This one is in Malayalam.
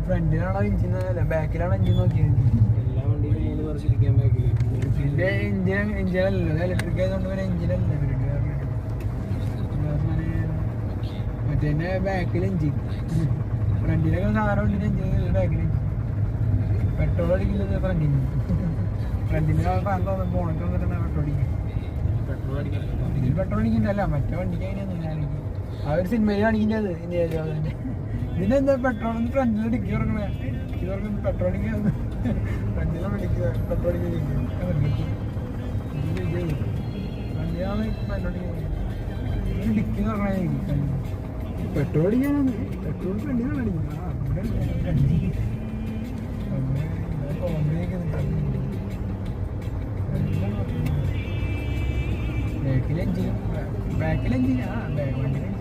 ഫ്രണ്ടിലാണോ എഞ്ചിൻ ബാക്കിലാണോ എഞ്ചിൻ നോക്കിയത്? എല്ലാ വണ്ടിയിലും 3 വർഷം ഇരിക്കാൻ ബാക്കിൽ. ഇതിന്റെ എഞ്ചിനല്ലല്ലോ, ഇലക്ട്രിക് ആയതുകൊണ്ട് പിന്നെ എഞ്ചിനല്ല മറ്റേ ബാക്കിൽ എഞ്ചിൻ. ഫ്രണ്ടിലൊക്കെ സാധനം വണ്ടിന്റെ എഞ്ചിൻ ബാക്കിൽ എഞ്ചിൻ. പെട്രോൾ അടിക്കുന്നത് ഫ്രണ്ടിന്. ഫ്രണ്ടിന്റെ പോണൊക്കെ വന്നിട്ടുണ്ടാ പെട്രോൾ അടിക്കും. ഇതിൽ പെട്രോൾ അടിക്കണ്ടല്ല, മറ്റേ വണ്ടിക്ക് അതിനൊന്നും. ആ ഒരു സിനിമയിൽ കാണിക്കുന്നത് ഇതിനെന്താ പെട്രോൾ ഫ്രണ്ടിൽ ഡിക്കി തുറക്കണേ, ഇവർക്ക് പെട്രോൾ അടിക്കുക ഫ്രണ്ടിലാണ് അടിക്കുക, പെട്രോൾ അടിക്കുക ഫ്രണ്ടിലാണ് ഡിക്കി തുറക്കണേ. പെട്രോൾ അടിക്കാനാണ്, പെട്രോൾ ഫ്രണ്ടിലാണ് അടിക്കുന്നത്. ബാക്കിലെഞ്ചിൻ ആ വണ്ടിയിലെഞ്ചിൻ